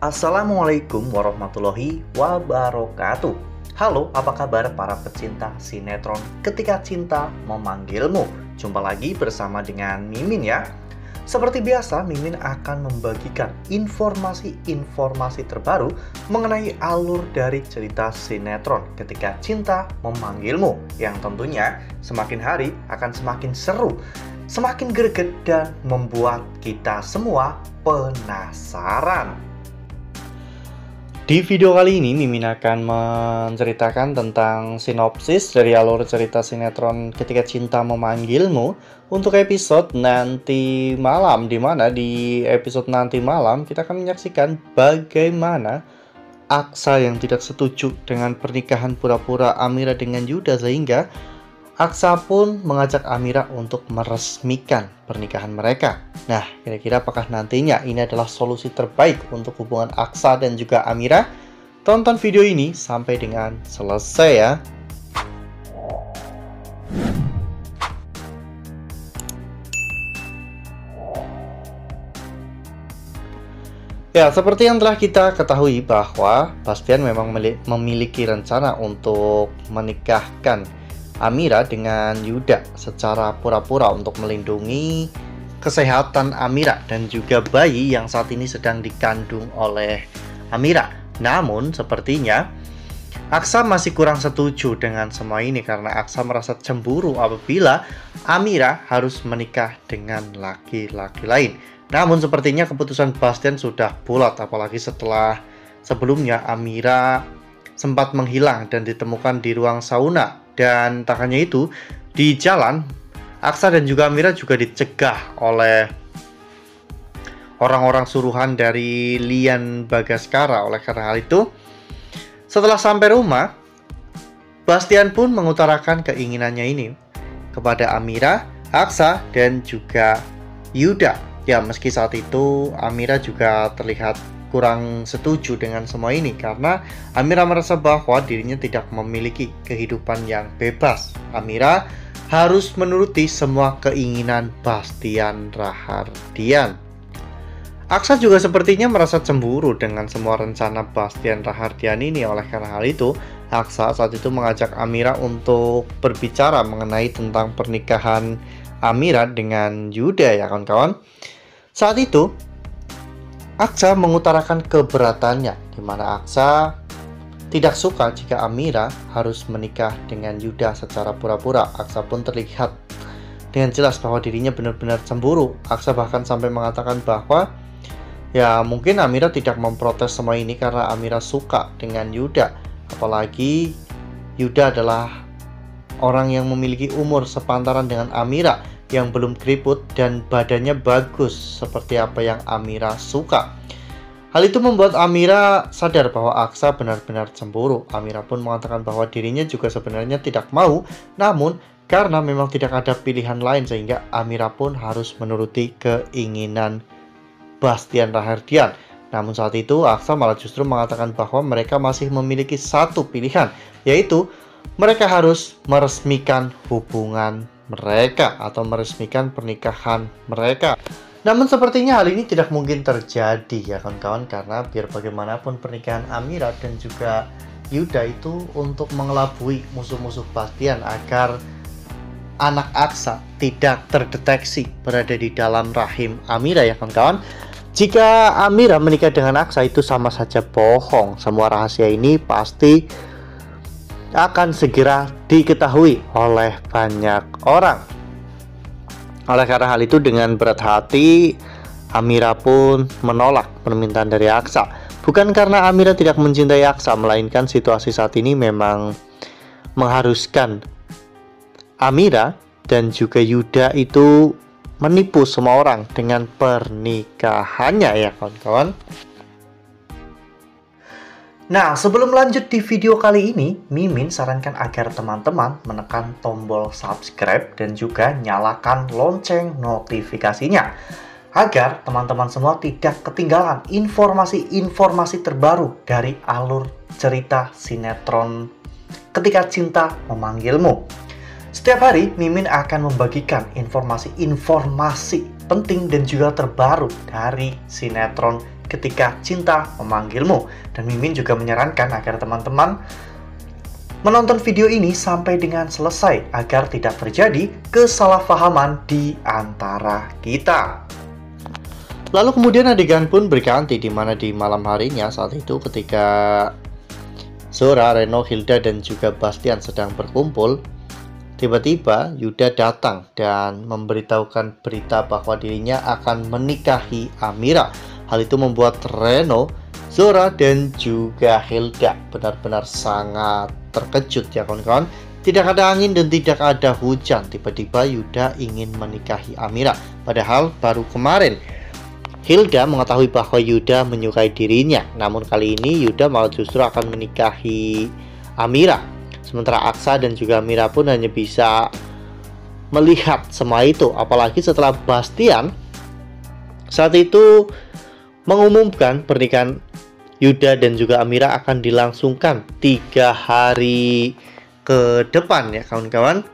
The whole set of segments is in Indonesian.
Assalamualaikum warahmatullahi wabarakatuh. Halo, apa kabar para pecinta sinetron Ketika Cinta Memanggilmu? Jumpa lagi bersama dengan Mimin ya. Seperti biasa, Mimin akan membagikan informasi-informasi terbaru mengenai alur dari cerita sinetron Ketika Cinta Memanggilmu, yang tentunya semakin hari akan semakin seru, semakin greget, dan membuat kita semua penasaran. Di video kali ini, Mimin akan menceritakan tentang sinopsis dari alur cerita sinetron Ketika Cinta Memanggilmu untuk episode nanti malam, di mana di episode nanti malam kita akan menyaksikan bagaimana Aksa yang tidak setuju dengan pernikahan pura-pura Amira dengan Yuda, sehingga Aksa pun mengajak Amira untuk meresmikan pernikahan mereka. Nah, kira-kira apakah nantinya ini adalah solusi terbaik untuk hubungan Aksa dan juga Amira? Tonton video ini sampai dengan selesai ya. Ya, seperti yang telah kita ketahui bahwa Bastian memang memiliki rencana untuk menikahkan Amira dengan Yuda secara pura-pura untuk melindungi kesehatan Amira dan juga bayi yang saat ini sedang dikandung oleh Amira. Namun sepertinya Aksa masih kurang setuju dengan semua ini karena Aksa merasa cemburu apabila Amira harus menikah dengan laki-laki lain. Namun sepertinya keputusan Bastian sudah bulat, apalagi setelah sebelumnya Amira sempat menghilang dan ditemukan di ruang sauna. Dan tak hanya itu, di jalan Aksa dan juga Amira juga dicegah oleh orang-orang suruhan dari Lian Bagaskara. Oleh karena hal itu, setelah sampai rumah, Bastian pun mengutarakan keinginannya ini kepada Amira, Aksa, dan juga Yuda. Ya, meski saat itu Amira juga terlihat kurang setuju dengan semua ini karena Amira merasa bahwa dirinya tidak memiliki kehidupan yang bebas. Amira harus menuruti semua keinginan Bastian Rahardian. Aksa juga sepertinya merasa cemburu dengan semua rencana Bastian Rahardian ini. Oleh karena hal itu, Aksa saat itu mengajak Amira untuk berbicara mengenai tentang pernikahan Amira dengan Yuda ya kawan-kawan. Saat itu Aksa mengutarakan keberatannya, di mana Aksa tidak suka jika Amira harus menikah dengan Yuda secara pura-pura. Aksa pun terlihat dengan jelas bahwa dirinya benar-benar cemburu. Aksa bahkan sampai mengatakan bahwa ya mungkin Amira tidak memprotes semua ini karena Amira suka dengan Yuda. Apalagi Yuda adalah orang yang memiliki umur sepantaran dengan Amira, yang belum keriput dan badannya bagus seperti apa yang Amira suka. Hal itu membuat Amira sadar bahwa Aksa benar-benar cemburu. Amira pun mengatakan bahwa dirinya juga sebenarnya tidak mau, namun karena memang tidak ada pilihan lain sehingga Amira pun harus menuruti keinginan Bastian Rahardian. Namun saat itu Aksa malah justru mengatakan bahwa mereka masih memiliki satu pilihan, yaitu mereka harus meresmikan hubungan mereka atau meresmikan pernikahan mereka. Namun sepertinya hal ini tidak mungkin terjadi ya kawan-kawan, karena biar bagaimanapun pernikahan Amira dan juga Yuda itu untuk mengelabui musuh-musuh Bastian agar anak Aksa tidak terdeteksi berada di dalam rahim Amira ya kawan-kawan. Jika Amira menikah dengan Aksa itu sama saja bohong. Semua rahasia ini pasti akan segera diketahui oleh banyak orang. Oleh karena hal itu, dengan berat hati Amira pun menolak permintaan dari Aksa. Bukan karena Amira tidak mencintai Aksa, melainkan situasi saat ini memang mengharuskan Amira dan juga Yuda itu menipu semua orang dengan pernikahannya ya kawan-kawan. Nah, sebelum lanjut di video kali ini, Mimin sarankan agar teman-teman menekan tombol subscribe dan juga nyalakan lonceng notifikasinya, agar teman-teman semua tidak ketinggalan informasi-informasi terbaru dari alur cerita sinetron Ketika Cinta Memanggilmu. Setiap hari, Mimin akan membagikan informasi-informasi penting dan juga terbaru dari sinetron Ketika Cinta Memanggilmu. Dan Mimin juga menyarankan agar teman-teman menonton video ini sampai dengan selesai agar tidak terjadi kesalahpahaman di antara kita. Lalu kemudian adegan pun berganti di mana di malam harinya saat itu ketika Zora, Reno, Hilda dan juga Bastian sedang berkumpul, tiba-tiba Yuda datang dan memberitahukan berita bahwa dirinya akan menikahi Amira. Hal itu membuat Reno, Zora dan juga Hilda benar-benar sangat terkejut ya kawan-kawan. Tidak ada angin dan tidak ada hujan, tiba-tiba Yuda ingin menikahi Amira. Padahal baru kemarin Hilda mengetahui bahwa Yuda menyukai dirinya. Namun kali ini Yuda malah justru akan menikahi Amira. Sementara Aksa dan juga Amira pun hanya bisa melihat semua itu. Apalagi setelah Bastian saat itu mengumumkan pernikahan Yuda dan juga Amira akan dilangsungkan 3 hari ke depan ya kawan-kawan.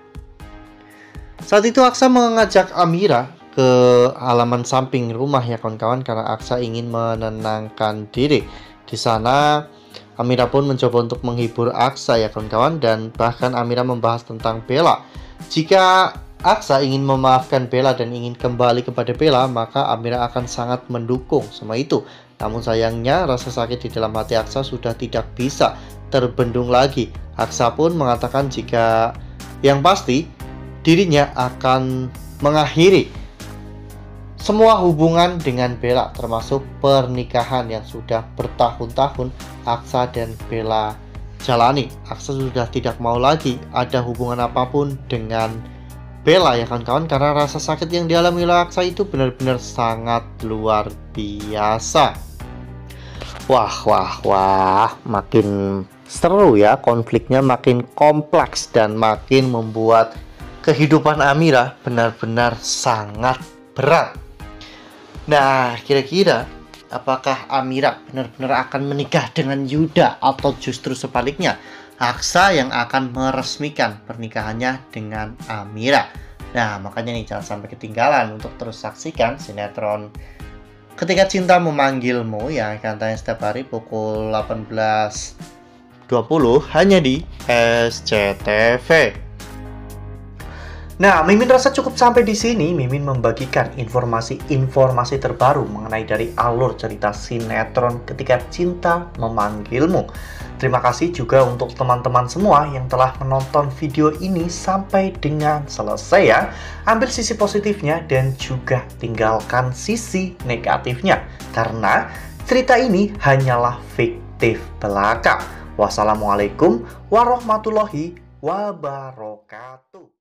Saat itu Aksa mengajak Amira ke halaman samping rumah ya kawan-kawan karena Aksa ingin menenangkan diri. Di sana Amira pun mencoba untuk menghibur Aksa ya kawan-kawan, dan bahkan Amira membahas tentang Bella. Jika Aksa ingin memaafkan Bella dan ingin kembali kepada Bella, maka Amira akan sangat mendukung semua itu. Namun sayangnya rasa sakit di dalam hati Aksa sudah tidak bisa terbendung lagi. Aksa pun mengatakan jika yang pasti dirinya akan mengakhiri semua hubungan dengan Bella, termasuk pernikahan yang sudah bertahun-tahun Aksa dan Bella jalani. Aksa sudah tidak mau lagi ada hubungan apapun dengan Bella ya kawan-kawan, karena rasa sakit yang dialami oleh Aksa itu benar-benar sangat luar biasa. Wah, makin seru ya, konfliknya makin kompleks dan makin membuat kehidupan Amira benar-benar sangat berat. Nah, kira-kira apakah Amira benar-benar akan menikah dengan Yuda atau justru sebaliknya, Aksa yang akan meresmikan pernikahannya dengan Amira? Nah, makanya nih jangan sampai ketinggalan untuk terus saksikan sinetron Ketika Cinta Memanggilmu yang akan tayang setiap hari pukul 18.20 hanya di SCTV. Nah, Mimin rasa cukup sampai di sini. Mimin membagikan informasi terbaru mengenai dari alur cerita sinetron Ketika Cinta Memanggilmu. Terima kasih juga untuk teman-teman semua yang telah menonton video ini sampai dengan selesai ya. Ambil sisi positifnya dan juga tinggalkan sisi negatifnya, karena cerita ini hanyalah fiktif belaka. Wassalamualaikum warahmatullahi wabarakatuh.